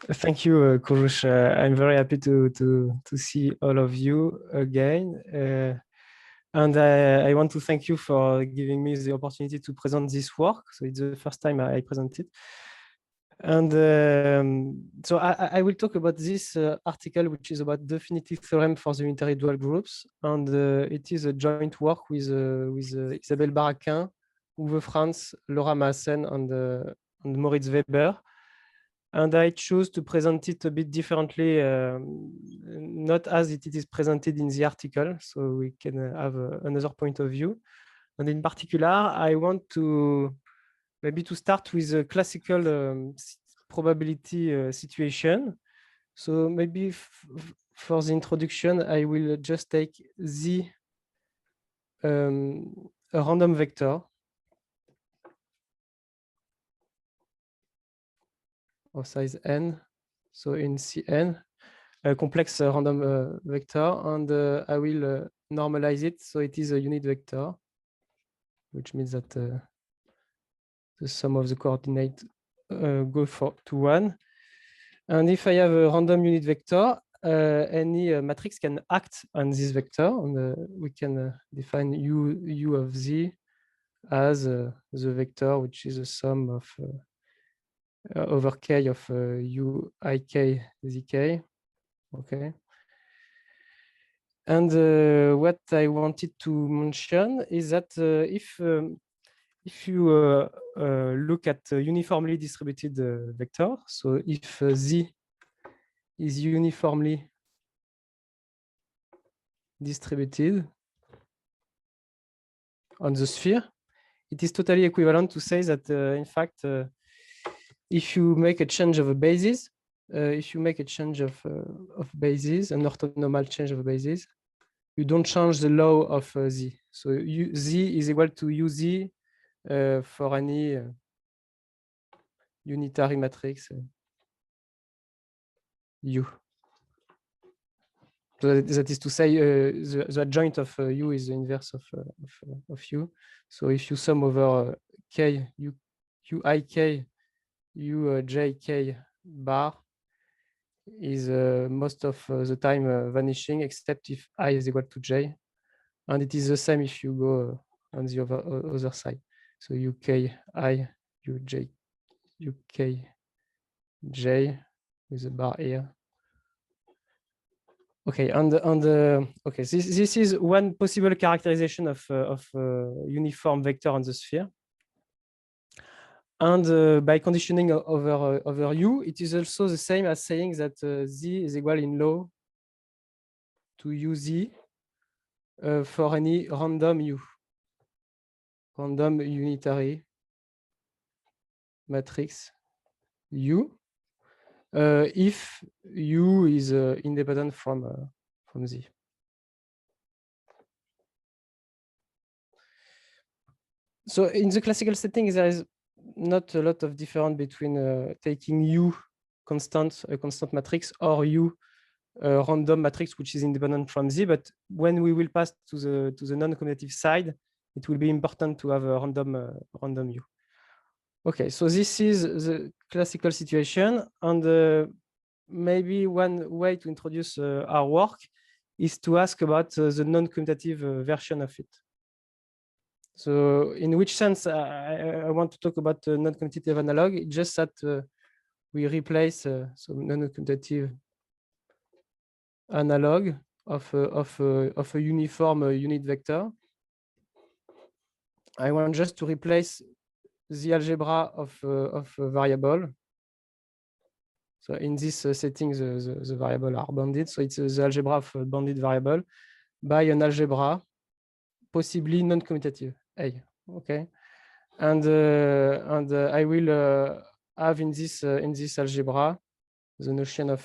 Thank you, Kurush. I'm very happy to see all of you again. And I want to thank you for giving me the opportunity to present this work. So it's the first time I present it. And so I will talk about this article, which is about definitive theorem for the unitary dual groups. And it is a joint work with Isabelle Baraquin, Uwe Franz, Laura Maassen, and Moritz Weber. And I choose to present it a bit differently, not as it is presented in the article, so we can have another point of view. And in particular, I want to maybe to start with a classical probability situation. So maybe for the introduction, I will just take a random vector of size n, so in Cn, a complex random vector, and I will normalize it so it is a unit vector, which means that the sum of the coordinates go to 1. And if I have a random unit vector, any matrix can act on this vector, and we can define u of z as the vector, which is a sum of over k of u I k zk. Okay. And what I wanted to mention is that if you look at a uniformly distributed vector, so if z is uniformly distributed on the sphere, it is totally equivalent to say that, in fact, if you make a change of a basis, if you make a change of basis, an orthonormal change of basis, you don't change the law of z. So z is equal to uz for any unitary matrix u. So that is to say, the adjoint of u is the inverse of u. So if you sum over k u I k u j k bar is most of the time vanishing, except if I is equal to j, and it is the same if you go on the other side. So uk I uj uk j with a bar here. Okay, okay, this is one possible characterization of uniform vector on the sphere. And by conditioning over u, it is also the same as saying that z is equal in law to uz for any random u, random unitary matrix u, if u is independent from z. So in the classical setting, there is not a lot of difference between taking u constant, a constant matrix, or u random matrix which is independent from z. But when we will pass to the non-commutative side, it will be important to have a random u. Okay, so this is the classical situation, and maybe one way to introduce our work is to ask about the non-commutative version of it. So in which sense I want to talk about non-commutative analog? It's just that we replace some non-commutative analog of a uniform unit vector. I want just to replace the algebra of a variable. So in this setting, the variables are bounded. So it's the algebra of a bounded variable by an algebra, possibly non-commutative A. Okay, and I will have in this algebra the notion of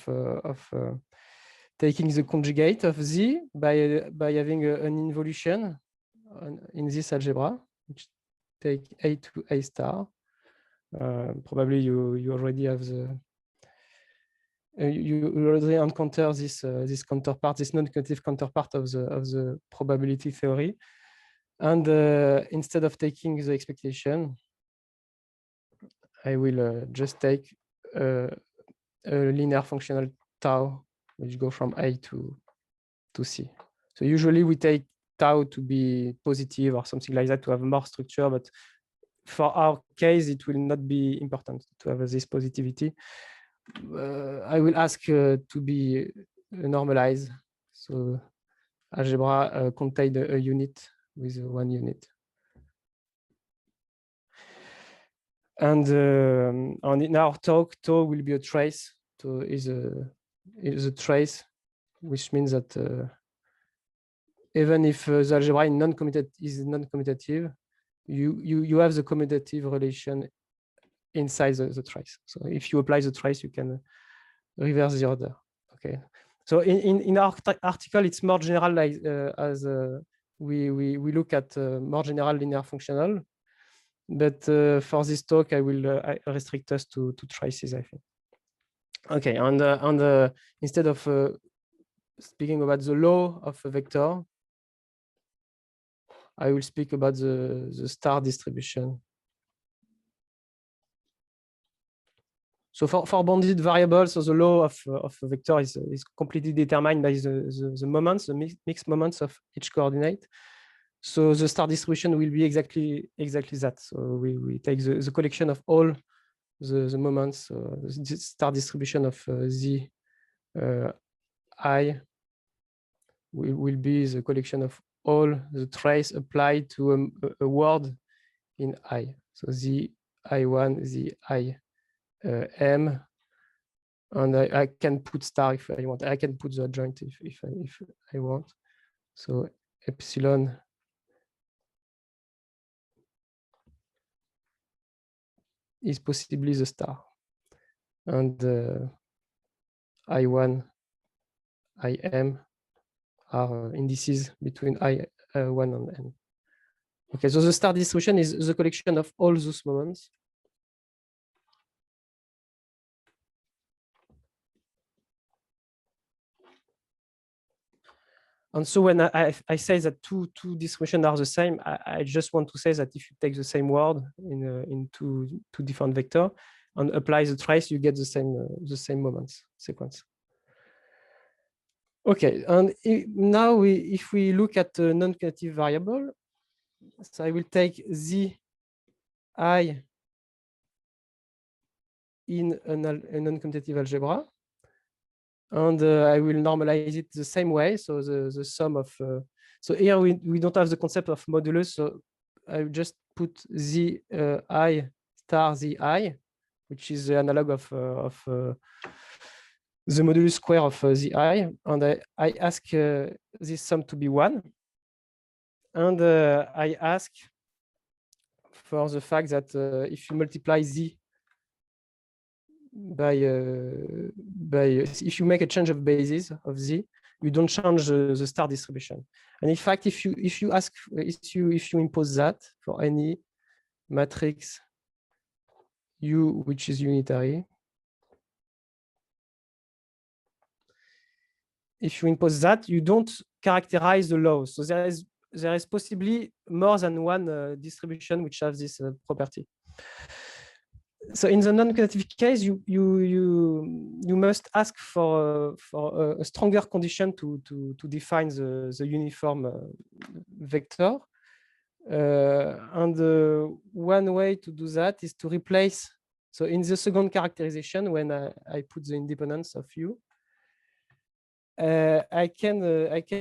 taking the conjugate of z by having an involution in this algebra, which take A to A star. Probably you already have the you already encounter this counterpart, this non-commutative counterpart of the probability theory. And instead of taking the expectation, I will just take a a linear functional tau, which go from A to C. So usually we take tau to be positive or something like that to have more structure, but for our case, it will not be important to have this positivity. I will ask to be normalized. So algebra contain a unit with 1 unit. And in our talk, tau will be a trace. Tau is a trace, which means that even if the algebra is non-commutative, you have the commutative relation inside the trace. So if you apply the trace, you can reverse the order. Okay. So in our article, it's more general, like as we look at more general linear functional. But for this talk, I will restrict us to traces, I think. Okay, and instead of speaking about the law of a vector, I will speak about the star distribution. So for bounded variables, so the law of a vector is completely determined by the moments, the mixed moments of each coordinate. So the star distribution will be exactly that. So we take the collection of all the moments, the star distribution of z I will be the collection of all the trace applied to a word in I. So z I1, z I M, and I can put star if I want. I can put the adjoint if I want. So epsilon is possibly the star, and I1, IM are indices between I1 and N. Okay, so the star distribution is the collection of all those moments. And so when I say that two distributions are the same, I just want to say that if you take the same word in two different vectors and apply the trace, you get the same moments sequence. Okay, and now if we look at a non-commutative variable, so I will take z I in a non-commutative algebra, and I will normalize it the same way. So the sum of so here we don't have the concept of modulus, so I will just put z I star z I, which is the analog of the modulus square of z I, and I ask this sum to be 1, and I ask for the fact that if you multiply z by if you make a change of basis of z, you don't change the star distribution. And in fact, if you impose that for any matrix U which is unitary, if you impose that, you don't characterize the laws. So there is possibly more than one distribution which has this property. So in the non-commutative case, you must ask for a stronger condition to define the uniform vector. And one way to do that is to replace. So in the second characterization, when I put the independence of U, I can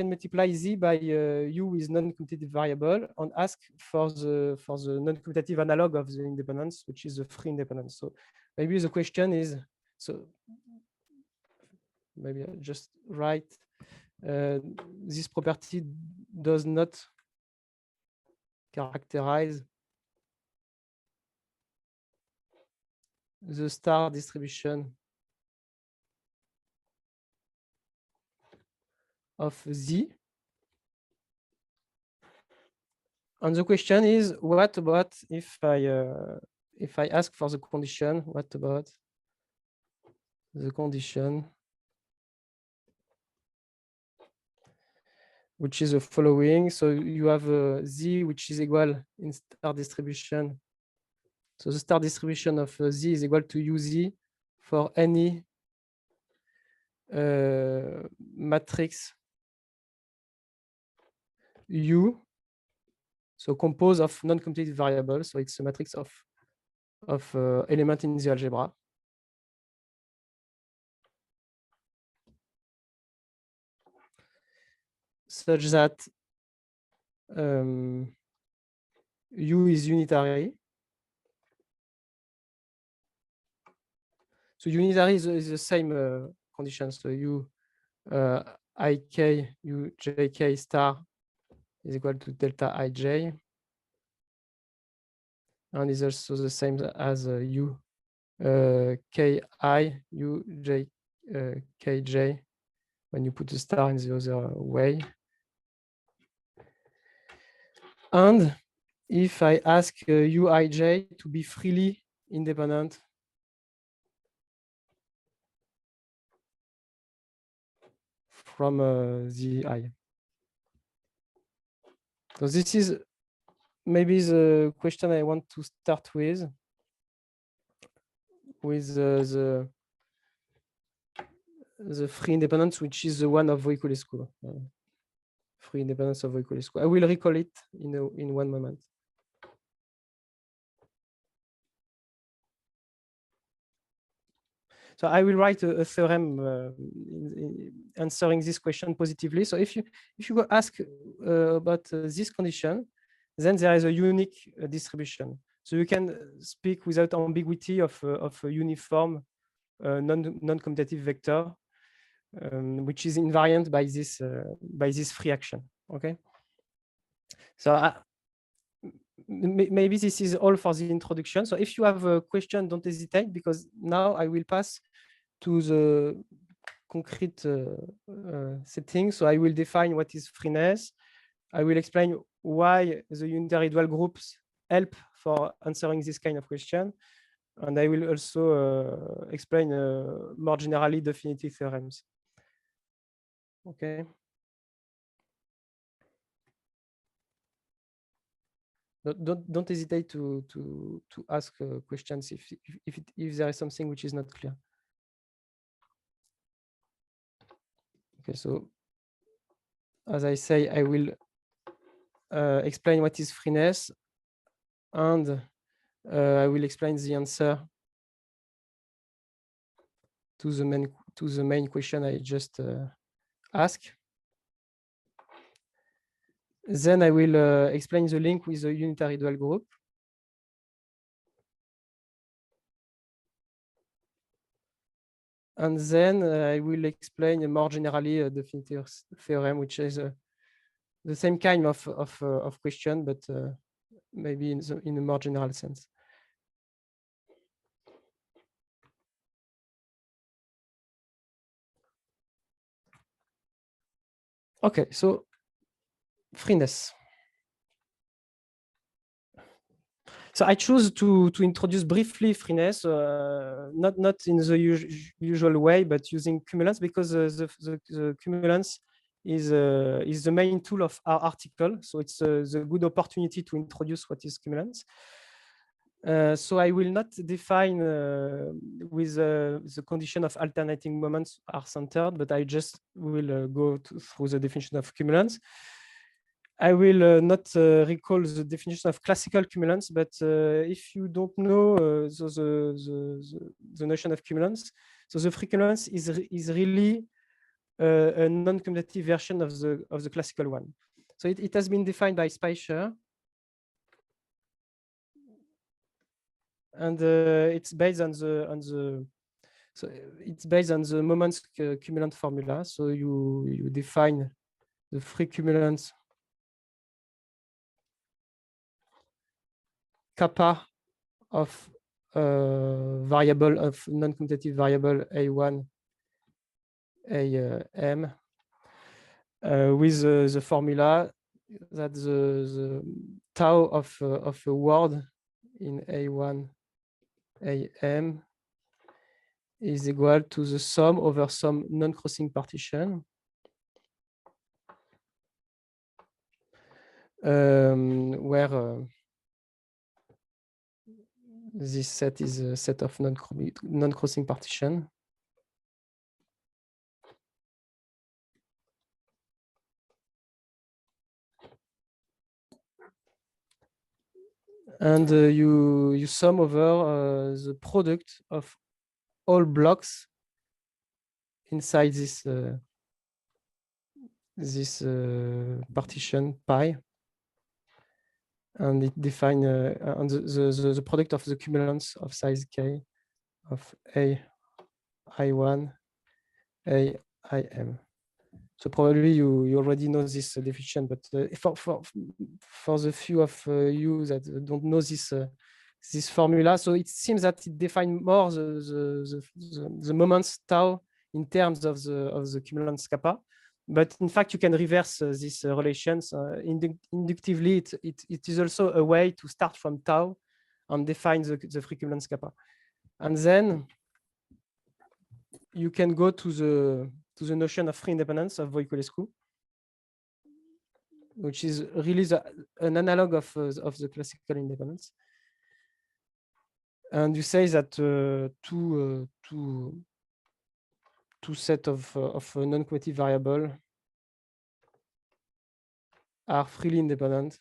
multiply z by U with non-commutative variable and ask for the non-commutative analog of the independence, which is the free independence. So maybe the question is, so maybe I just write this property does not characterize the star distribution of z. And the question is, what about if I ask for the condition? What about the condition, which is the following? So you have z, which is equal in star distribution. So the star distribution of z is equal to uz for any matrix U, so composed of non-competitive variables. So it's a matrix of element in the algebra. Such that U is unitary. So unitary is the same condition. So U ik U jk star is equal to delta ij, and is also the same as U ki U j kj when you put the star in the other way. And if I ask Uij to be freely independent from the I. So this is maybe the question I want to start with the free independence, which is the one of Voiculescu. Free independence of Voiculescu. I will recall it in one moment. So I will write a theorem in answering this question positively. So if you go ask about this condition, then there is a unique distribution. So you can speak without ambiguity of a uniform non-commutative vector, which is invariant by this free action. Okay. So maybe this is all for the introduction. So if you have a question, don't hesitate, because now I will pass to the concrete settings. So I will define what is freeness. I will explain why the unitary dual groups help for answering this kind of question. And I will also explain more generally definitive theorems. Okay. Don't hesitate to ask questions if there is something which is not clear. Okay, so as I say, I will explain what is freeness, and I will explain the answer to the main question I just asked. Then I will explain the link with the unitary dual group. And then I will explain more generally a definitive theorem, which is the same kind of question, but maybe in a more general sense. Okay, so freeness. So I choose to introduce briefly freeness, not in the usual way, but using cumulants, because the cumulants is the main tool of our article. So it's the good opportunity to introduce what is cumulants. So I will not define with the condition of alternating moments are centered, but I just will go through the definition of cumulants. I will not recall the definition of classical cumulants, but if you don't know the notion of cumulants, so the free cumulants is really a non-commutative version of the classical one. So it has been defined by Speicher, and it's based on the moments cumulant formula. So you define the free cumulants kappa of variable of non-commutative variable a1 am with the formula that the tau of a word in a1 am is equal to the sum over some non-crossing partition where this set is a set of non-crossing partition. And you sum over the product of all blocks inside this partition pi, and it define and the product of the cumulants of size k of a I1 a im. So probably you already know this definition, but for the few of you that don't know this formula, so it seems that it defines more the moments tau in terms of the cumulants kappa. But in fact, you can reverse these relations inductively. It is also a way to start from tau and define the free cumulants kappa, and then you can go to the notion of free independence of Voiculescu, which is really an analog of the classical independence. And you say that two sets of non-commutative variables are freely independent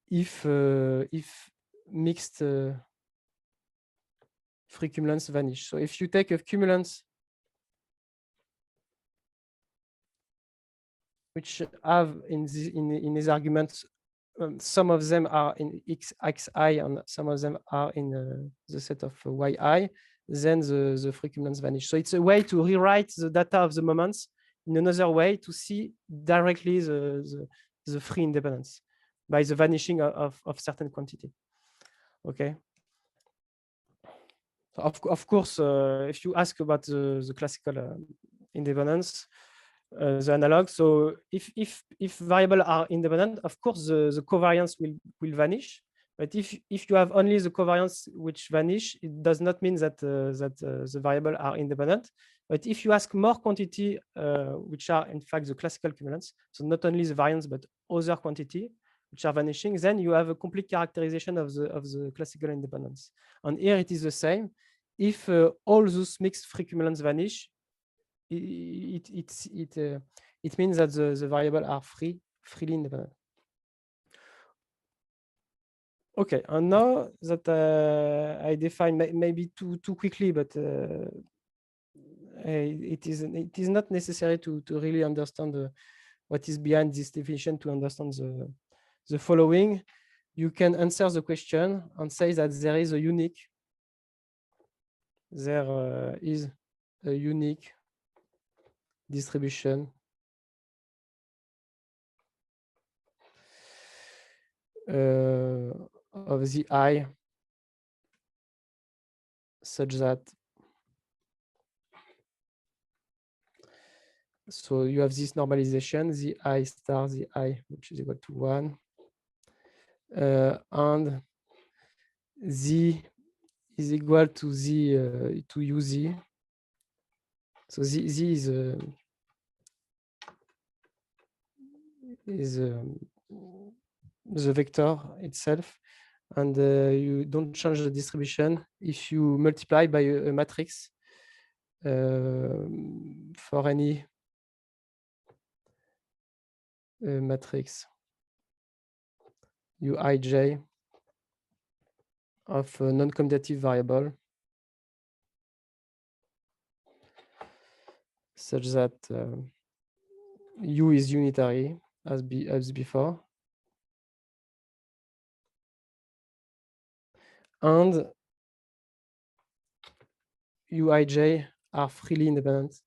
if mixed free cumulants vanish. So if you take a cumulant which have in his arguments, some of them are in xi and some of them are in the set of yi, then the free cumulants vanish. So it's a way to rewrite the data of the moments in another way to see directly the free independence by the vanishing of certain quantity. Okay. Of course, if you ask about the classical independence, the analog. So if variables are independent, of course the covariance will vanish. But if you have only the covariance which vanish, it does not mean that the variables are independent. But if you ask more quantity, which are in fact the classical cumulants, so not only the variance but other quantity which are vanishing, then you have a complete characterization of the classical independence. And here it is the same. If all those mixed free cumulants vanish, it means that the variables are freely independent. Okay, and now that I define maybe too quickly, but it is not necessary to really understand what is behind this definition to understand the following. You can answer the question and say that there is a unique distribution of the I such that, so you have this normalization, the I star, the I, which is equal to 1, and Z is equal to Z to UZ. So Z is the vector itself, and you don't change the distribution if you multiply by a matrix for any matrix Uij of a non-commutative variable such that U is unitary as before, and Uij are freely independent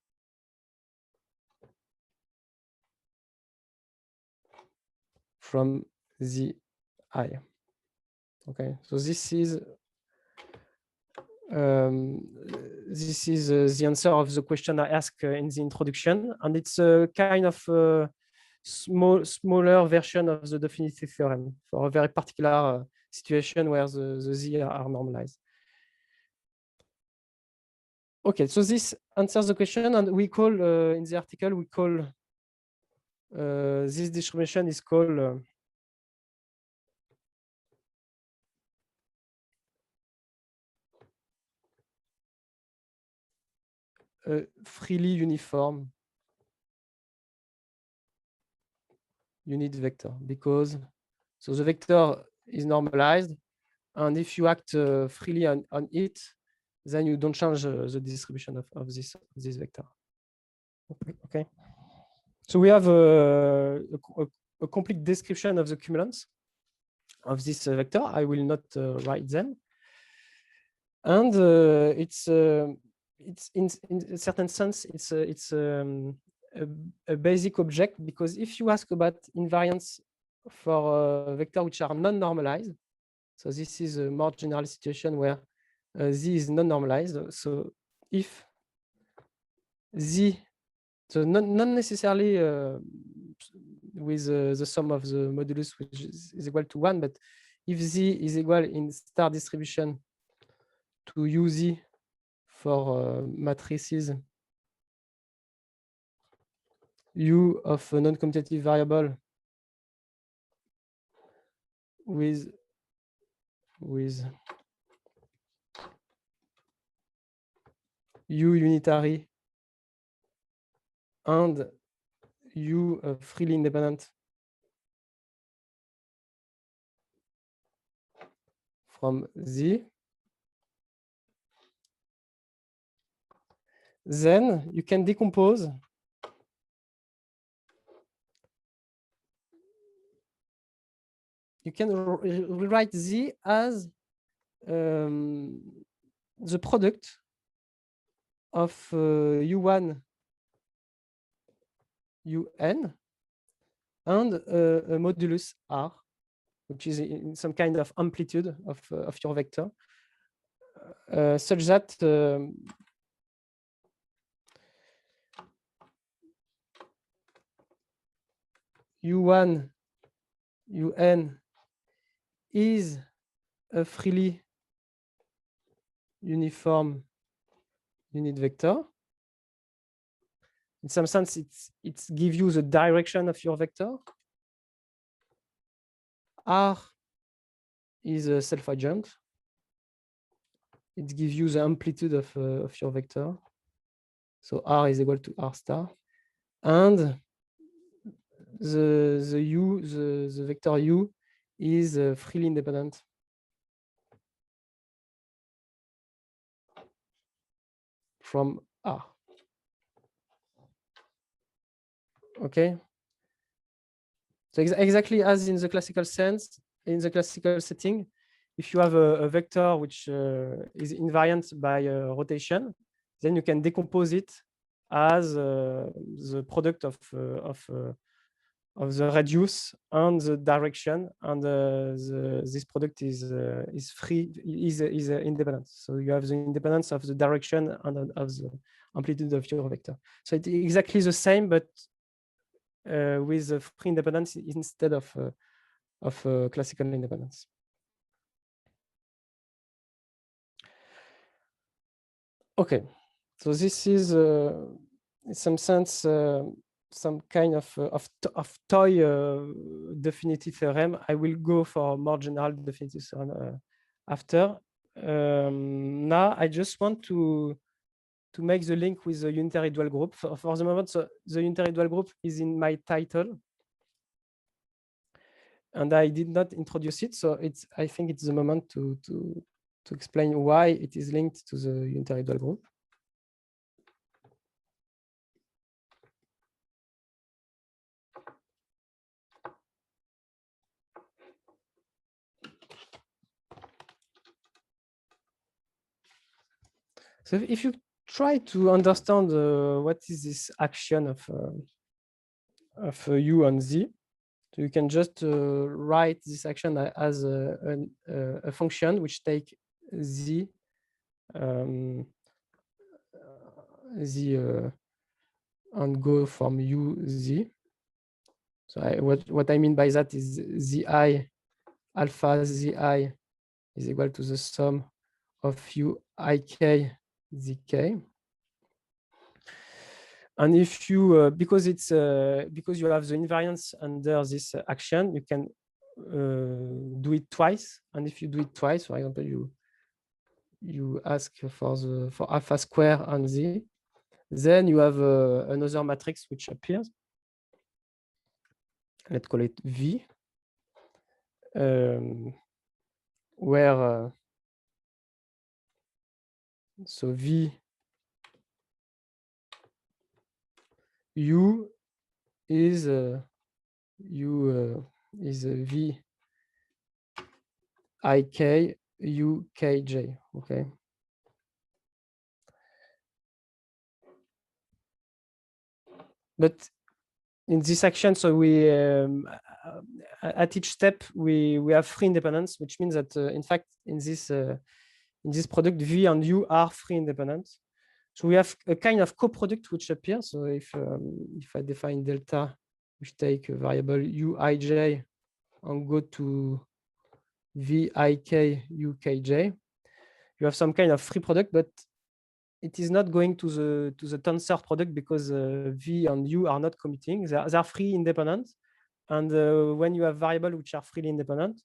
from the I. Okay, so this is the answer of the question I asked in the introduction, and it's a kind of smaller version of the definitive theorem for a very particular situation where the Z are normalized. Okay, so this answers the question, and we call in the article we call this distribution is called freely uniform unit vector, because so the vector is normalized, and if you act freely on it, then you don't change the distribution of this vector. Okay. So we have a complete description of the cumulants of this vector. I will not write them. And it's in a certain sense, it's a basic object, because if you ask about invariance for vectors which are non-normalized, so this is a more general situation where Z is non-normalized. So if Z, so not necessarily with the sum of the modulus, which is equal to 1, but if Z is equal in star distribution to UZ for matrices U of a non-commutative variable with U unitary and U freely independent from Z, then you can decompose you can rewrite Z as the product of U1 UN and a modulus R, which is in some kind of amplitude of your vector, such that U1 UN is a freely uniform unit vector. In some sense, it gives you the direction of your vector. R is a self-adjoint. It gives you the amplitude of your vector. So R is equal to R star. And the vector U is freely independent from R. Okay. So exactly as in the classical sense, in the classical setting, if you have a vector which is invariant by rotation, then you can decompose it as the product of the radius and the direction, and this product is free, is independent. So you have the independence of the direction and of the amplitude of your vector. So it's exactly the same, but with free independence instead of classical independence. Okay, so this is in some sense some kind of toy definitive theorem. I will go for more general definitive theorem after. Now I just want to make the link with the unitary dual group. For the moment, so the unitary dual group is in my title, and I did not introduce it. So I think it's the moment to explain why it is linked to the unitary dual group. So if you try to understand what is this action of U on Z, so you can just write this action as a function which take Z and go from U Z. So what I mean by that is Zi alpha Zi is equal to the sum of U ik Zk. And if you, because you have the invariance under this action, you can do it twice. And if you do it twice, for example, you ask for alpha square on Z, then you have another matrix which appears. let's call it V, where so V U is V I K U K J. Okay. But in this action, so we at each step we have free independence, which means that in fact in this product V and U are free independent. So we have a kind of coproduct which appears. So if I define delta, which take a variable uij and go to vik ukj, you have some kind of free product, but it is not going to the tensor product because v and u are not commuting. They are free independent, and when you have variables which are freely independent,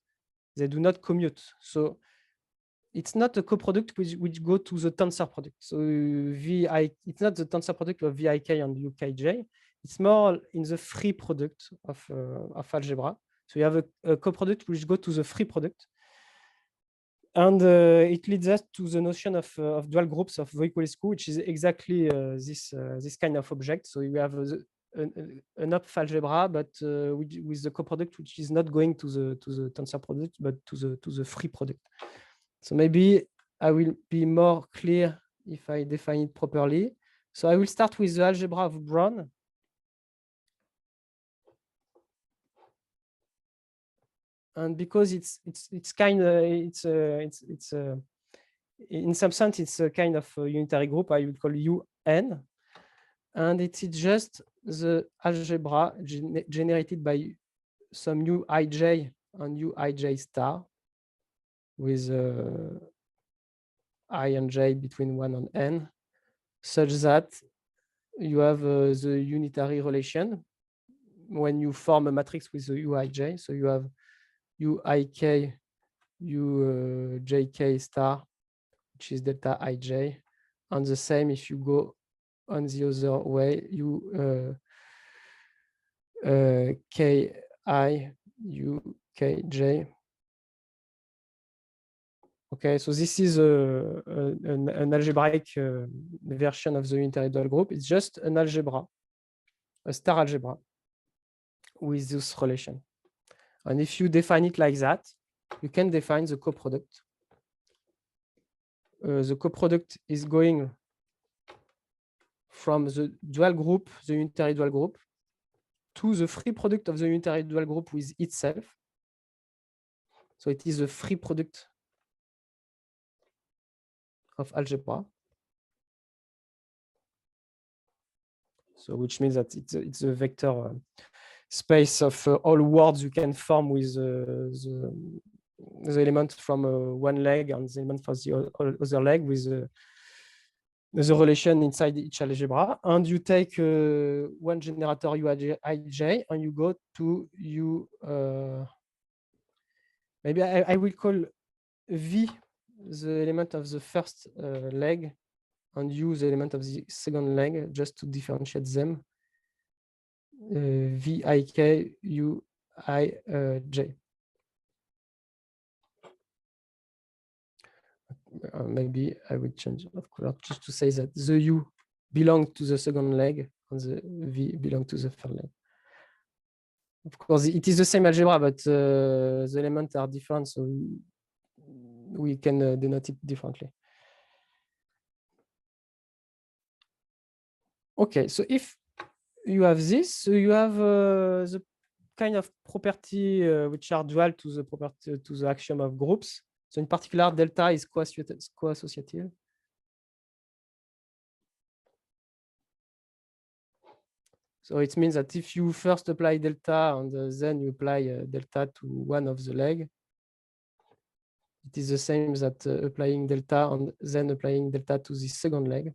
they do not commute. So it's not a coproduct which go to the tensor product. So it's not the tensor product of VIK and UKJ. It's more in the free product of algebra. So you have a coproduct which go to the free product. And it leads us to the notion of dual groups of Voiculescu, which is exactly this kind of object. So you have an up algebra, but with the coproduct which is not going to the tensor product, but to the free product. So maybe I will be more clear if I define it properly. So I will start with the algebra of Brown. And because it's in some sense it's a kind of a unitary group, I would call UN, and it's just the algebra generated by some uij and uij star with I and j between 1 and n, such that you have the unitary relation when you form a matrix with the uij. So you have uik ujk star, which is delta ij, and the same if you go on the other way, ki ukj. Okay, so this is an algebraic version of the unitary dual group. It's just an algebra, a star algebra with this relation. And if you define it like that, you can define the coproduct. The coproduct is going from the dual group, the unitary dual group, to the free product of the unitary dual group with itself. So it is a free product of algebra. So which means that it's a vector space of all words you can form with the element from one leg and the element for the other leg with the relation inside each algebra. And you take one generator uij and you go to u. Maybe I will call v the element of the first leg and u the element of the second leg, just to differentiate them. Vik uij. Maybe I will change of color just to say that the u belong to the second leg and the v belong to the third leg. Of course, it is the same algebra, but the elements are different, so we can denote it differently. Okay, so if you have this, so you have the kind of property which are dual to the property to the axiom of groups. So in particular, delta is co-associative. So it means that if you first apply delta and then you apply delta to one of the leg, it is the same that applying delta and then applying delta to the second leg.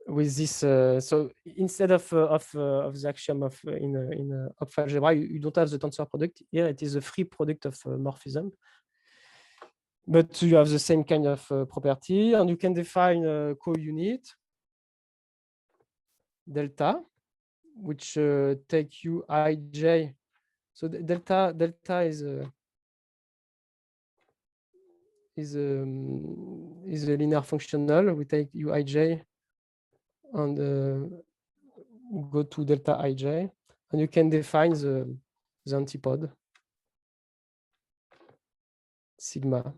With this, so instead of the axiom of in Hopf algebra, you don't have the tensor product. Here it is a free product of morphism, but you have the same kind of property, and you can define a co-unit delta which take uij. So delta is a linear functional. We take uij and go to delta ij, and you can define the antipode sigma.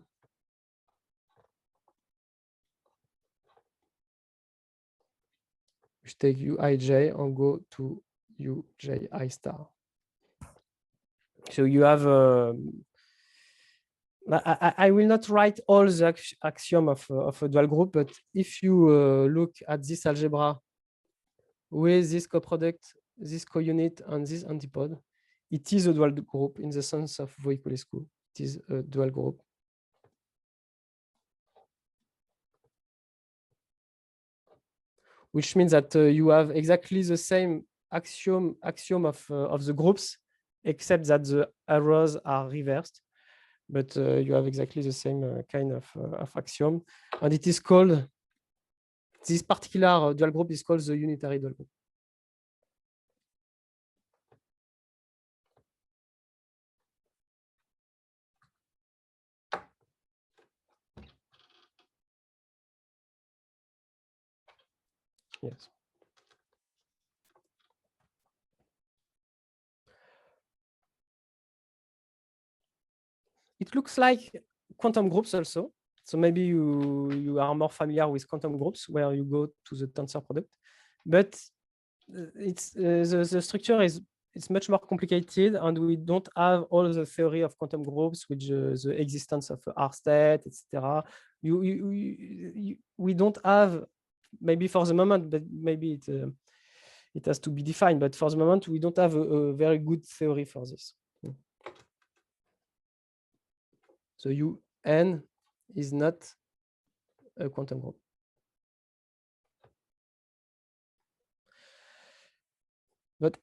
Which take uij and go to uji star. So you have I will not write all the axiom of a dual group, but if you look at this algebra with this coproduct, this co-unit, and this antipode, it is a dual group in the sense of Voiculescu. It is a dual group. Which means that you have exactly the same axiom of the groups, except that the arrows are reversed. But you have exactly the same kind of axiom. And it is called, this particular dual group is called the unitary dual group. Yes. It looks like quantum groups also. So maybe you are more familiar with quantum groups where you go to the tensor product, but it's the structure is it's much more complicated, and we don't have all the theory of quantum groups, which the existence of R state, etc. We don't have, maybe for the moment, but maybe it has to be defined. But for the moment, we don't have a very good theory for this. So UN is not a quantum group. But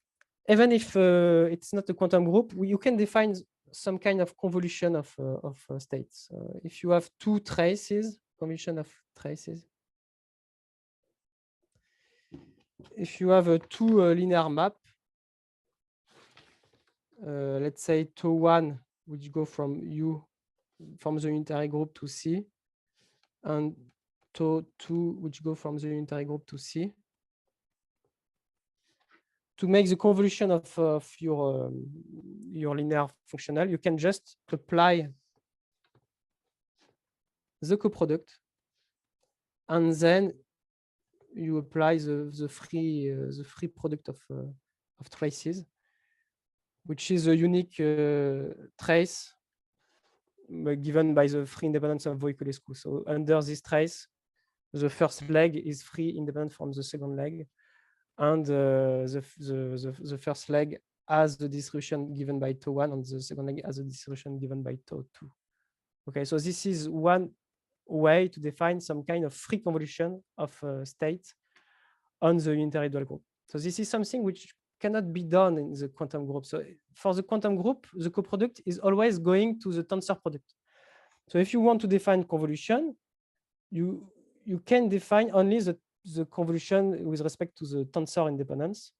even if it's not a quantum group, you can define some kind of convolution of states. If you have two traces, convolution of traces. If you have a two linear map, let's say tau1, which go from U, from the unitary group to C, and tau2, which go from the unitary group to C. To make the convolution of your linear functional, you can just apply the coproduct, and then you apply the free product of traces, which is a unique trace given by the free independence of Voiculescu. So under this trace, the first leg is free independent from the second leg, and the first leg has the distribution given by tau1, and the second leg has a distribution given by tau2. Okay, so this is one way to define some kind of free convolution of state on the unitary dual group. So this is something which cannot be done in the quantum group. So for the quantum group, the coproduct is always going to the tensor product. So if you want to define convolution, you can define only the convolution with respect to the tensor independence,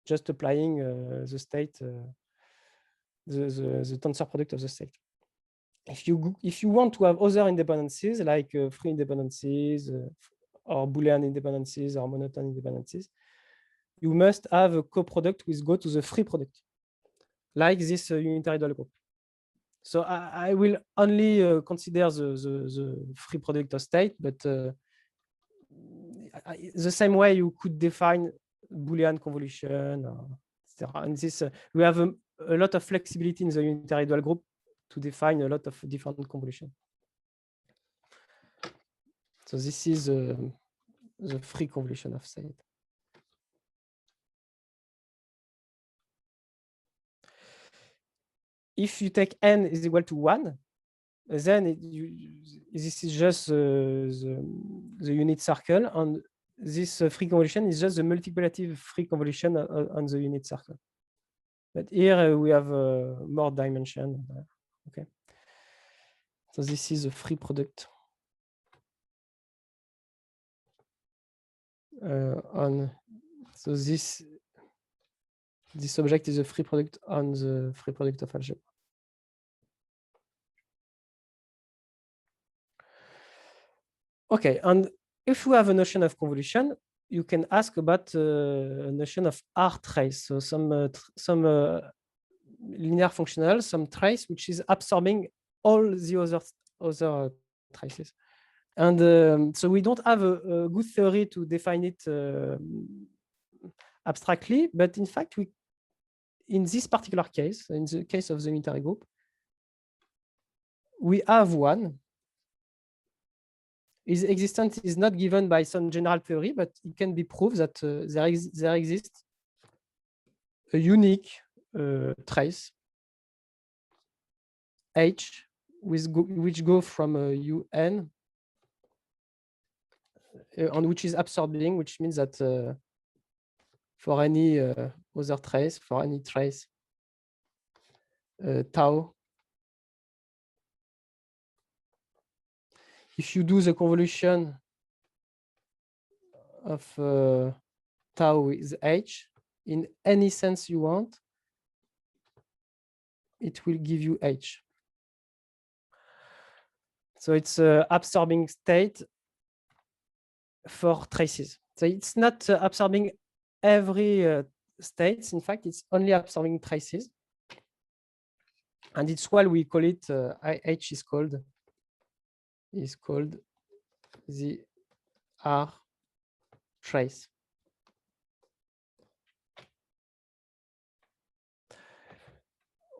just applying the state, the tensor product of the state. If you want to have other independencies, like free independencies or Boolean independencies or monotone independencies, you must have a coproduct which go to the free product, like this unitary dual group. So I will only consider the free product of state, but the same way you could define Boolean convolution, etc. And this we have a lot of flexibility in the unitary dual group to define a lot of different convolution. So this is the free convolution of state. If you take n is equal to 1, then this is just the unit circle, and this free convolution is just the multiplicative free convolution on the unit circle. But here we have more dimension. Okay. So this is a free product on. So this this object is a free product on the free product of algebra. Okay, and if you have a notion of convolution, you can ask about a notion of R trace. So some linear functional, some trace which is absorbing all the other traces. And so we don't have a good theory to define it abstractly, but in fact, in this particular case, in the case of the unitary group, we have one. Its existence is not given by some general theory, but it can be proved that there exists a unique trace H which go from UN and which is absorbing, which means that for any other trace, for any trace tau, if you do the convolution of tau with H in any sense you want, it will give you H. So it's an absorbing state for traces. So it's not absorbing every state. In fact, it's only absorbing traces. And it's why we call it, H is called the R trace.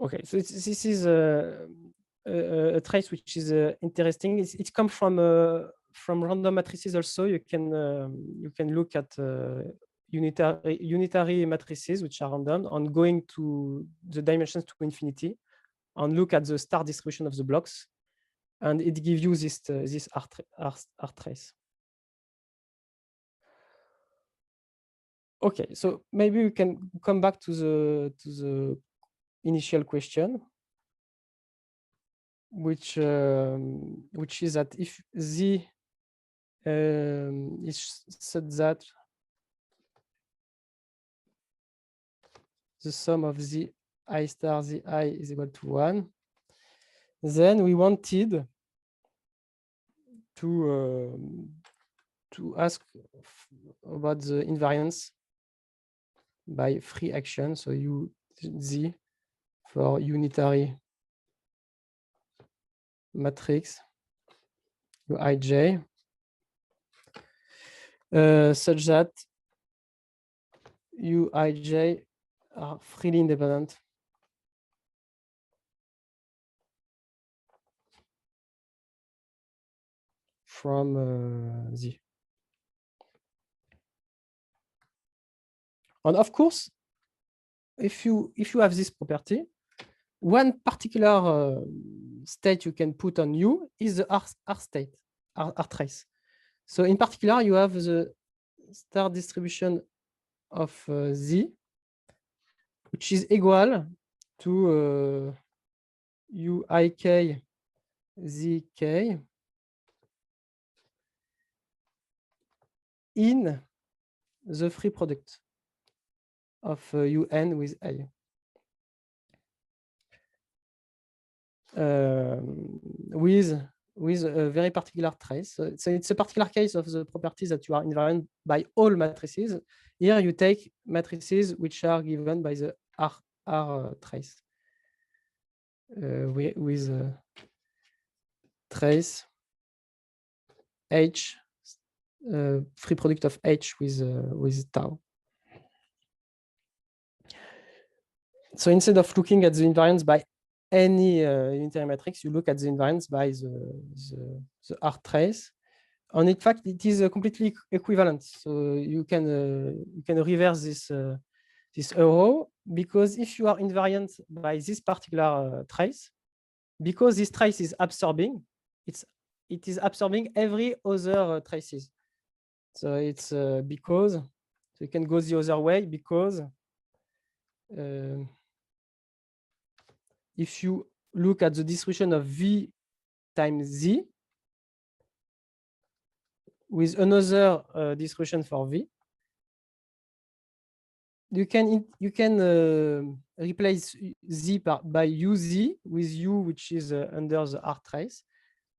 Okay, so this is a trace which is interesting. It comes from random matrices also. You can look at unitary matrices which are random and going to the dimensions to infinity and look at the star distribution of the blocks, and it gives you this R trace. Okay, so maybe we can come back to the initial question, which is that if Z is such that the sum of the I star the I is equal to 1, then we wanted to ask about the invariance by free action. So Z for unitary matrix Uij such that Uij are freely independent from Z. And of course, if you have this property, one particular state you can put on U is the R state, R trace. So in particular, you have the star distribution of Z, which is equal to Uik Zk in the free product of UN with A. With a very particular trace. So it's a particular case of the properties that you are invariant by all matrices. Here you take matrices which are given by the R trace with trace H, free product of H with tau. So instead of looking at the invariance by any unitary matrix, you look at the invariance by the R trace. And in fact, it is completely equivalent. So you can reverse this arrow, because if you are invariant by this particular trace, because this trace is absorbing, it is absorbing every other traces. So it's because, so you can go the other way, because if you look at the distribution of V times Z with another distribution for V, you can replace z by uz with u, which is under the R trace.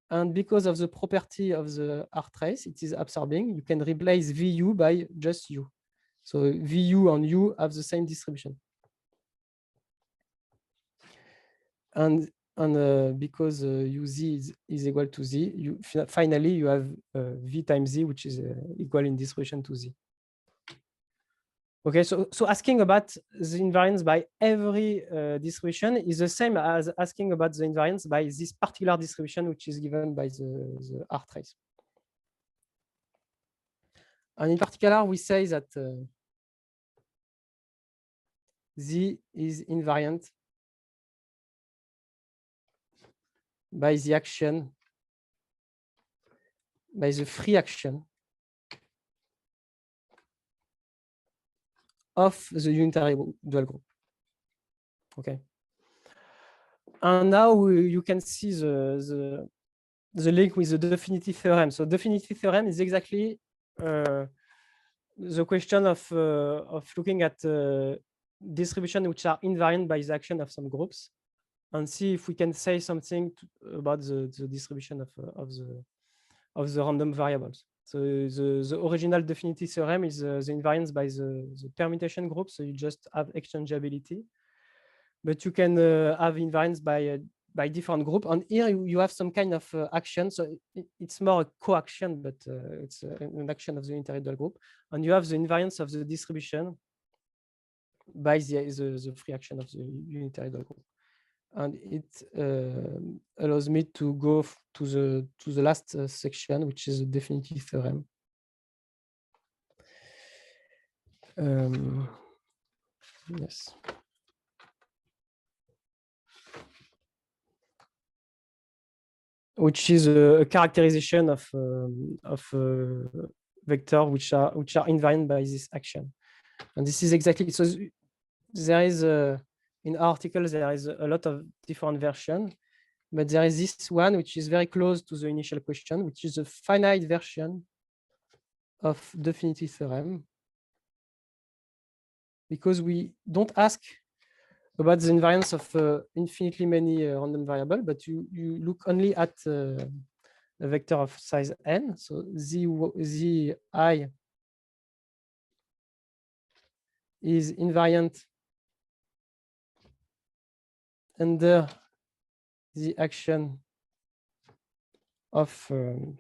And because of the property of the R trace, it is absorbing. You can replace VU by just U. So VU and U have the same distribution. And because UZ is equal to Z, finally you have V times Z, which is equal in distribution to Z. Okay, so asking about the invariance by every distribution is the same as asking about the invariance by this particular distribution, which is given by the R trace. And in particular, we say that Z is invariant by the action, by the free action of the unitary dual group. Okay. And now you can see the link with the definitive theorem. So definitive theorem is exactly the question of looking at distribution which are invariant by the action of some groups, and see if we can say something about the distribution of the random variables. So the original definitive theorem is the invariance by the permutation group. So you just have exchangeability, but you can have invariance by different group. And here you have some kind of action. So it's more a co-action, but it's an action of the unitary dual group. And you have the invariance of the distribution by the free action of the unitary dual group. And it allows me to go to the last section, which is the definitive theorem. Yes. Which is a characterization of vector which are invariant by this action. And this is exactly, so there is in our article there is a lot of different versions, but there is this one which is very close to the initial question, which is a finite version of definitive theorem, because we don't ask about the invariance of infinitely many random variables, but you look only at a vector of size n. So zi is invariant under the action of the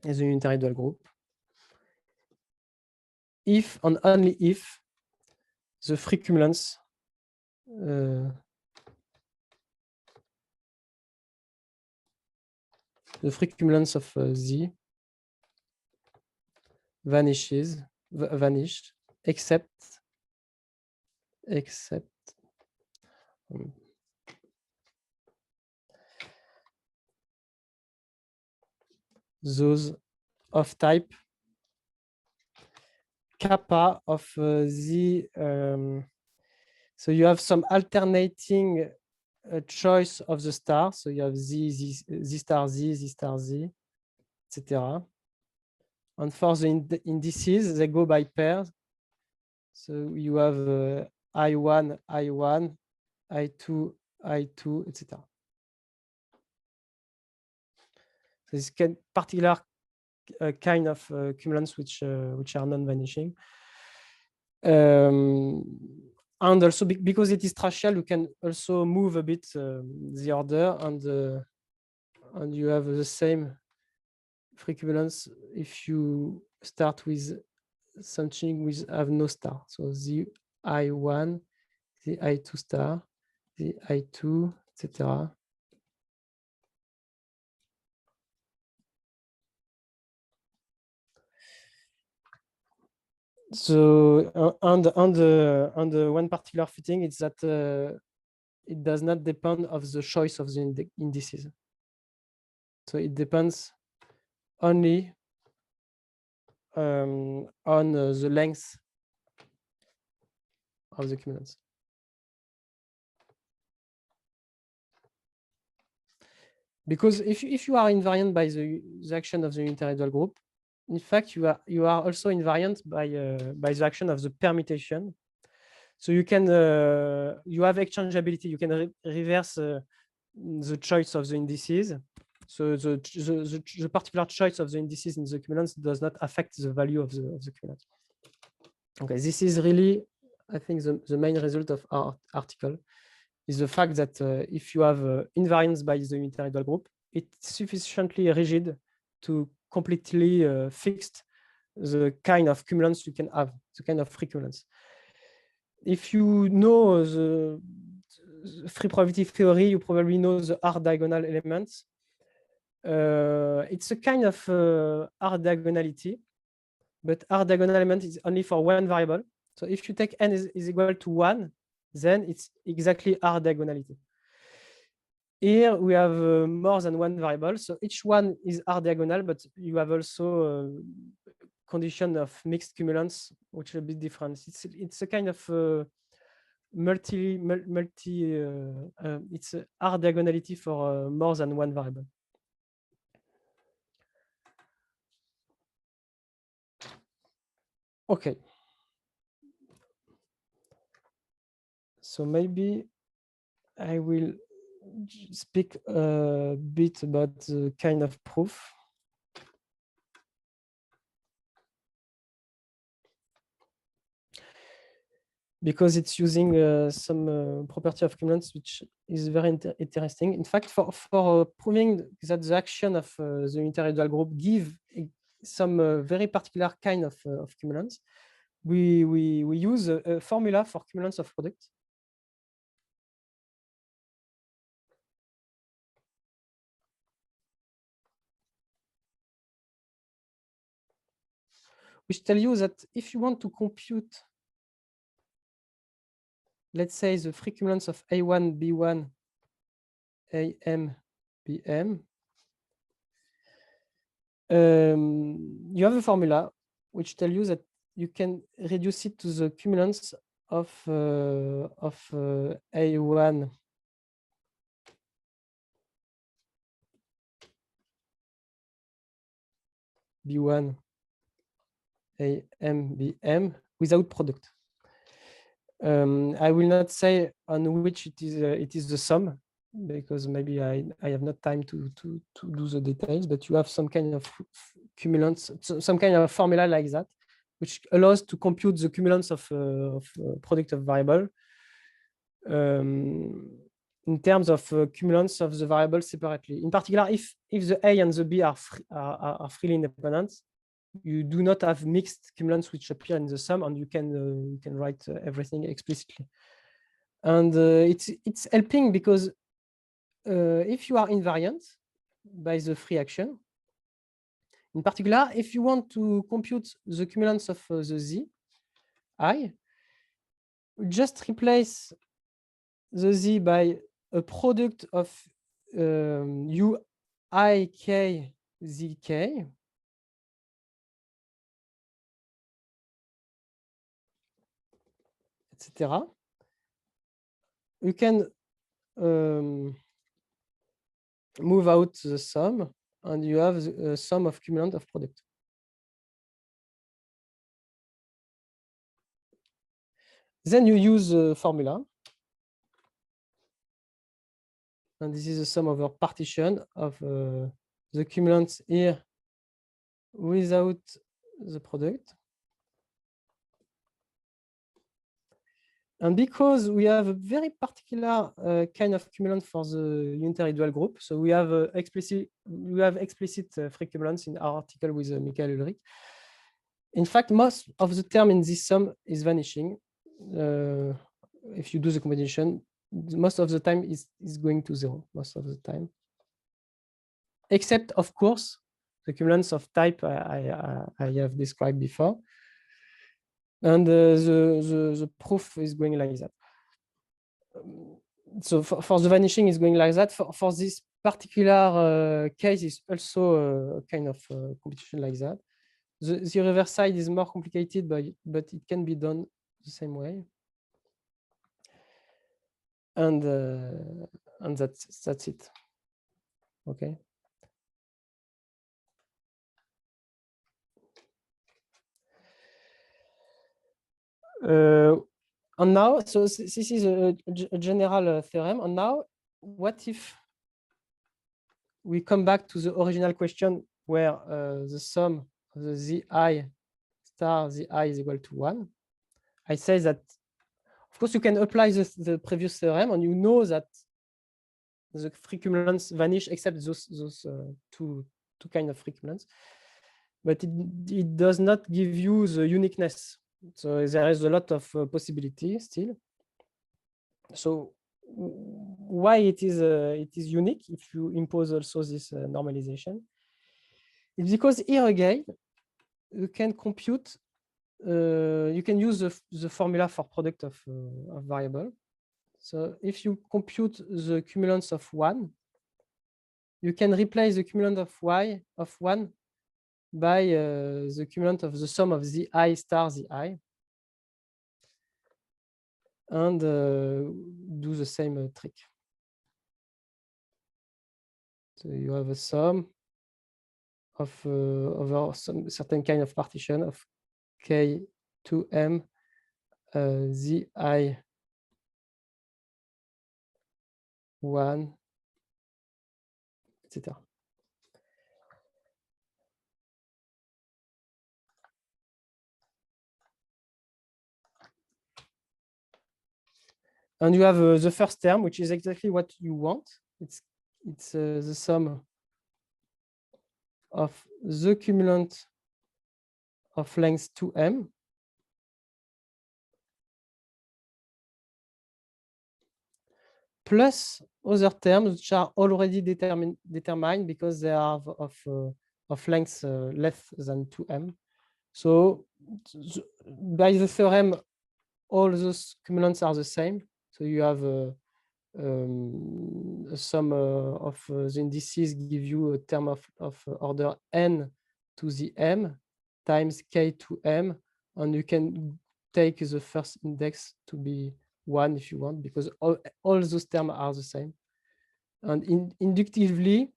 unitary dual group if and only if the free cumulants of Z vanish except those of type kappa of Z. So you have some alternating choice of the star. So you have Z star Z, Z star Z, etc. And for the indices, they go by pairs. So you have I1, I1, I2, I2, etc. So this particular kind of cumulants which are non-vanishing. And also because it is tracial, you can also move a bit the order, and you have the same free cumulants if you start with something with have no star. So the I1, the I2 star, the I2, etc. So on the one particular fitting, it's that it does not depend of the choice of the indices. So it depends only on the length of the cumulants. Because if you are invariant by the action of the unitary dual group, in fact, you are also invariant by the action of the permutation. So you can you have exchangeability. You can reverse the choice of the indices. So the particular choice of the indices in the cumulants does not affect the value of the cumulant. Okay, this is really, I think, the main result of our article is the fact that if you have invariance by the unitary dual group, it's sufficiently rigid to completely fix the kind of cumulants you can have, the kind of free cumulants. If you know the free probability theory, you probably know the R diagonal elements. It's a kind of R diagonality, but R diagonal element is only for one variable. So if you take n is equal to 1, then it's exactly R diagonality. Here we have more than one variable, so each one is R diagonal, but you have also condition of mixed cumulants, which are a bit different. It's a kind of it's a R diagonality for more than one variable. Okay. So maybe I will speak a bit about the kind of proof. Because it's using some property of cumulants, which is very interesting. In fact, for proving that the action of the unitary dual group give some very particular kind of cumulants, we use a formula for cumulants of product. Which tell you that if you want to compute, let's say, the free cumulants of A1, B1, AM, BM, you have a formula which tell you that you can reduce it to the cumulants of A1 B1 AM BM without product. I will not say on which it is the sum, because maybe I have not time to do the details, but you have some kind of cumulants, some kind of formula like that, which allows to compute the cumulants of product of variable in terms of cumulants of the variable separately. In particular, if the A and the B are freely independent, you do not have mixed cumulants which appear in the sum, and you can write everything explicitly. And it's helping because if you are invariant by the free action, in particular, if you want to compute the cumulants of the Z, I, just replace the Z by a product of U I K Z K, etc. You can move out the sum, and you have the sum of cumulant of product. Then you use the formula. And this is the sum over partition of the cumulants here without the product. And because we have a very particular kind of cumulant for the unitary dual group, so we have explicit free cumulants in our article with Michael Ulrich. In fact, most of the term in this sum is vanishing. If you do the combination, most of the time is going to 0, most of the time. Except, of course, the cumulants of type I have described before. And the proof is going like that. So for the vanishing is going like that. For this particular case is also a kind of computation like that. The reverse side is more complicated, but it can be done the same way. And that's it. Okay. And now, so this is a general theorem. And now, what if we come back to the original question where the sum of the zi star zi is equal to 1? I say that, of course, you can apply the previous theorem, and you know that the free cumulants vanish except those two kinds of free cumulants. But it does not give you the uniqueness. So there is a lot of possibility still. So why it is unique if you impose also this normalization? It's because here again, you can compute, you can use the formula for product of variable. So if you compute the cumulants of 1, you can replace the cumulant of y of 1 by the cumulant of the sum of zi star zi, and do the same trick. So you have a sum of over some certain kind of partition of K2M zi 1, etc. And you have the first term, which is exactly what you want. It's the sum of the cumulant of length 2m plus other terms which are already determined because they are of length less than 2m. So by the theorem, all those cumulants are the same. So you have a sum of the indices give you a term of order n to the m times k2m, and you can take the first index to be 1 if you want, because all those terms are the same. And inductively,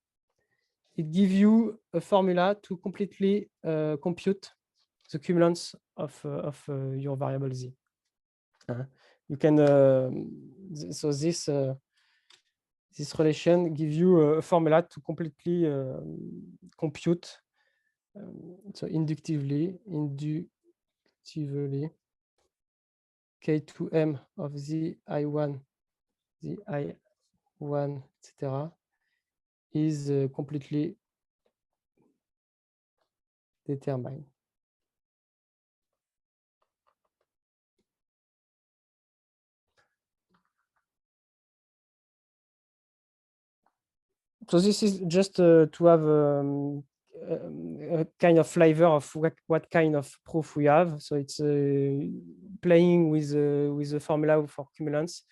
it gives you a formula to completely compute the cumulants of your variable z. You can so this relation gives you a formula to completely compute. So inductively, K2M of the I1, etc., is completely determined. So this is just to have a kind of flavor of what kind of proof we have. So it's playing with the formula for cumulants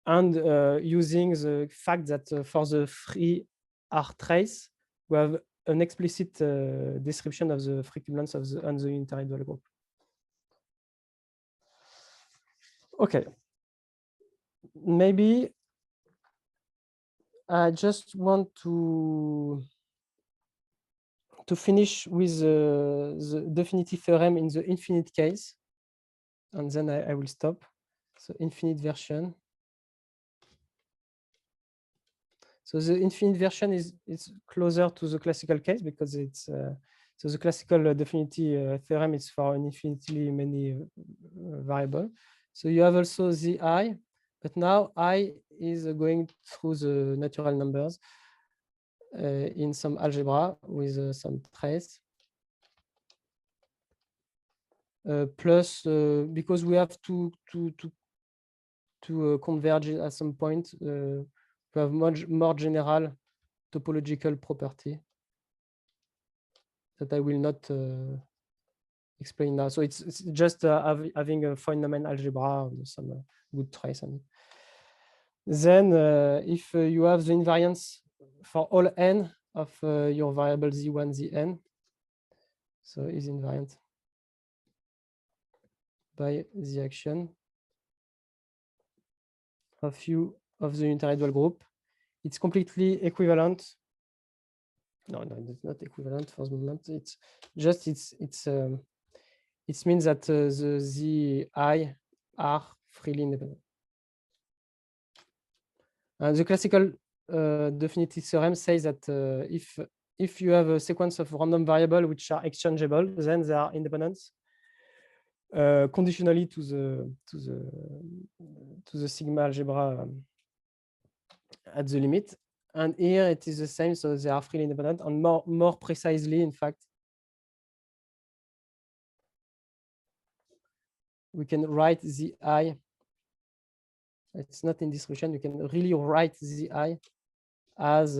and using the fact that for the free R trace, we have an explicit description of the free cumulants on the unitary dual group. Okay. Maybe I just want to finish with the definitive theorem in the infinite case, and then I will stop. So infinite version. So the infinite version is closer to the classical case because it's so the classical definitive theorem is for an infinitely many variable. So you have also the I, but now I is going through the natural numbers in some algebra with some trace. Plus, because we have to converge at some point, we have more general topological property that I will not explain now. So it's just having a Feynman algebra and some good trace on it. Then, if you have the invariance for all n of your variable z1, zn, so is invariant by the action of u of the unitary dual group. It's completely equivalent. No, it's not equivalent for the moment. It's just it means that the zi are freely independent. The classical definitive theorem says that if you have a sequence of random variables which are exchangeable, then they are independent conditionally to the sigma algebra at the limit. And here it is the same, so they are freely independent. And more precisely, in fact, we can write the I. It's not in this region. You can really write the I as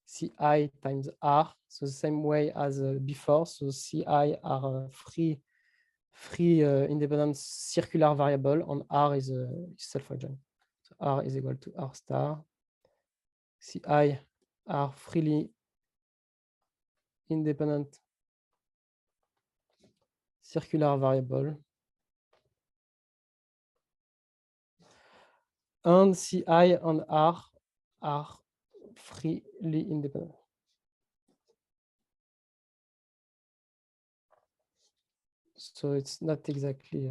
Ci times R, so the same way as before. So Ci are free independent circular variable, and R is self-adjoint. So R is equal to R star. Ci are freely independent circular variable. And Ci and R are freely independent. So it's not exactly,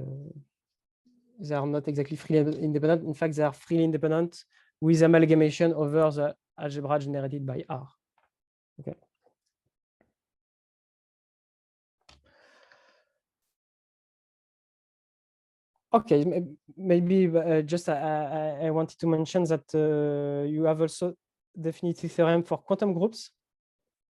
they are not exactly freely independent. In fact, they are freely independent with amalgamation over the algebra generated by R. Okay. Okay, maybe just I wanted to mention that you have also definitive theorem for quantum groups.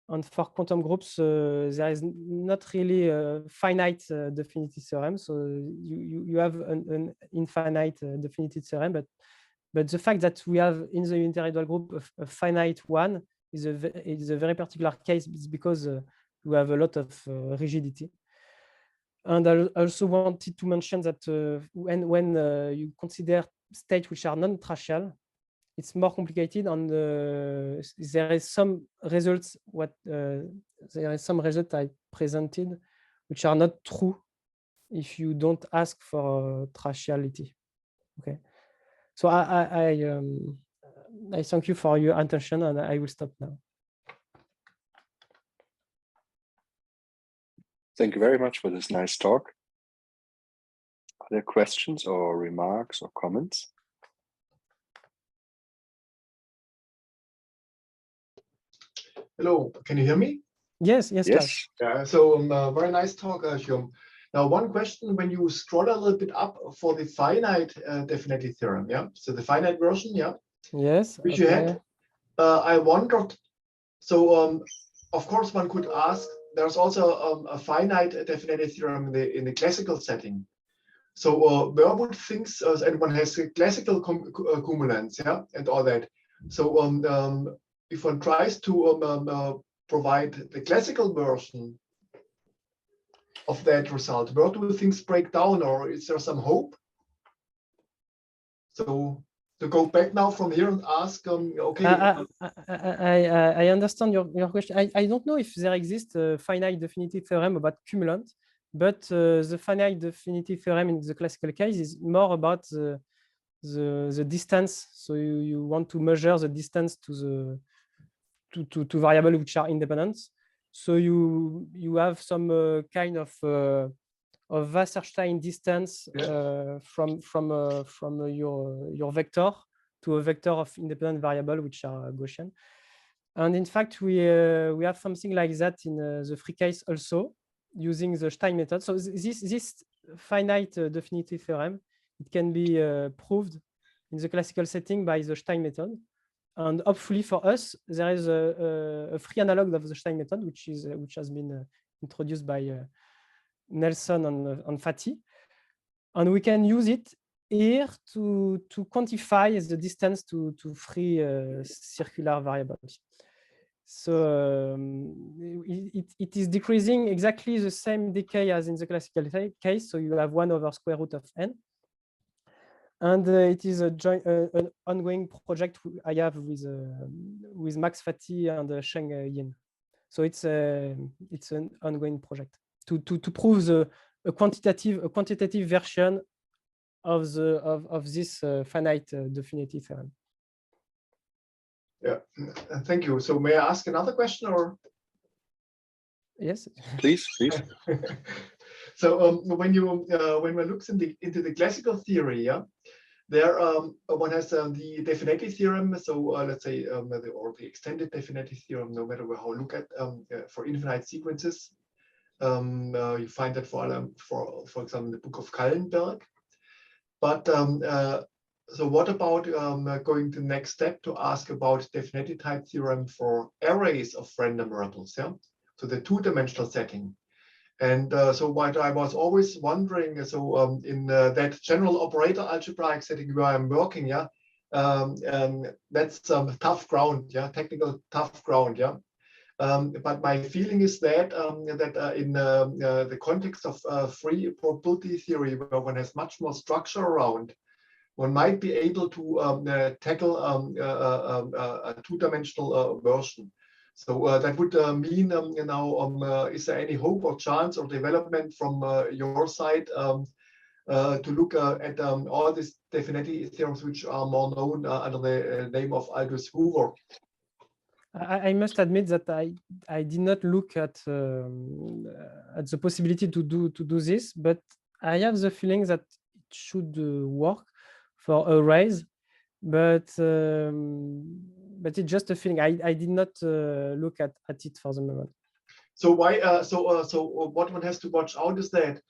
And for quantum groups, there is not really a finite definitive theorem. So you have an infinite definitive theorem, but the fact that we have in the unitary dual group a finite one is a very particular case. It's because you have a lot of rigidity. And I also wanted to mention that when you consider states which are non-tracial, it's more complicated, and there is some results there is some result I presented which are not true if you don't ask for traciality. Okay, so I thank you for your attention, and I will stop now. Thank you very much for this nice talk. Are there questions or remarks or comments? Hello, can you hear me? Yes. Yes. Yeah, so very nice talk, Hyom. Now, one question: when you scroll a little bit up for the finite definitive theorem, yeah, so the finite version, yeah, yes, which you had, I wondered. So, of course, one could ask. There's also a finite definitive theorem in the classical setting. So, where would things, and one has a classical cumulants, yeah, and all that. So, if one tries to provide the classical version of that result, where do things break down, or is there some hope? So to go back now from here and ask, okay. I understand your question. I don't know if there exists a finite definitive theorem about cumulant, but the finite definitive theorem in the classical case is more about the distance. So you want to measure the distance to variables which are independent. So you have some kind of Wasserstein distance from your vector to a vector of independent variable which are Gaussian. And in fact, we have something like that in the free case also, using the Stein method. So this finite definitive theorem, it can be proved in the classical setting by the Stein method. And hopefully for us, there is a free analog of the Stein method, which has been introduced by Nelson and Fatih, and we can use it here to quantify the distance to free circular variables. So it is decreasing exactly the same decay as in the classical case. So you have 1 over square root of n. And it is an ongoing project I have with Max Fatih and Sheng Yin. So it's an ongoing project to prove a quantitative version of this finite definitive theorem. Yeah, thank you. So may I ask another question, or? Yes, please. So when one looks into the classical theory, yeah, there one has the Definetti theorem. So let's say or the extended Definetti theorem. No matter how you look at for infinite sequences, you find that for example, the book of Kallenberg. But so what about going to the next step to ask about Definetti type theorem for arrays of random variables? Yeah, so the two-dimensional setting. And so what I was always wondering, so in that general operator algebraic setting where I'm working, yeah, that's tough ground, yeah, technical tough ground, yeah. But my feeling is that in the context of free probability theory, where one has much more structure around, one might be able to tackle a two-dimensional version. So that would mean, is there any hope or chance or development from your side to look at all these Definetti theorems, which are more known under the name of Aldous Hoover? I must admit that I did not look at the possibility to do this, but I have the feeling that it should work for arrays, but it's just a feeling. I did not look at it for the moment. So why? So what one has to watch out is that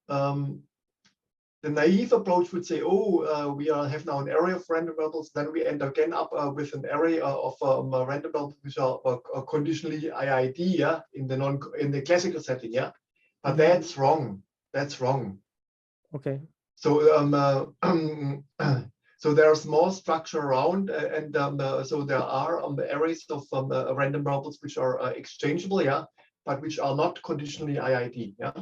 the naive approach would say, oh, we have now an array of random variables. Then we end again up with an array of random variables which are conditionally IID, yeah, in the classical setting, yeah. But that's wrong. That's wrong. Okay. So so there's more structure around, and so there are the arrays of random variables which are exchangeable, yeah, but which are not conditionally IID, yeah.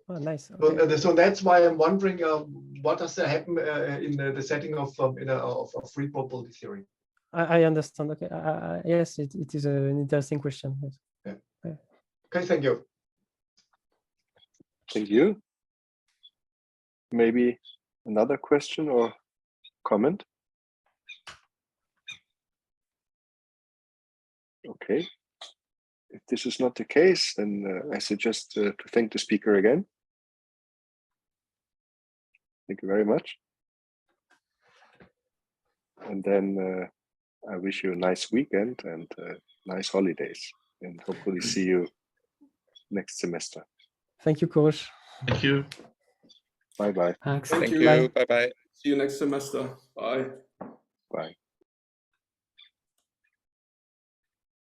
Oh, nice. Okay. So that's why I'm wondering what does happen in the setting of free probability theory. I understand. Okay. Yes, it is an interesting question. Yes. Yeah. Okay. Thank you. Thank you. Maybe another question or comment? Okay. If this is not the case, then I suggest to thank the speaker again. Thank you very much. And then I wish you a nice weekend and nice holidays, and hopefully see you next semester. Thank you, Korush. Thank you. Bye-bye. Thanks. Thank you. Bye. Bye-bye. See you next semester. Bye. Bye.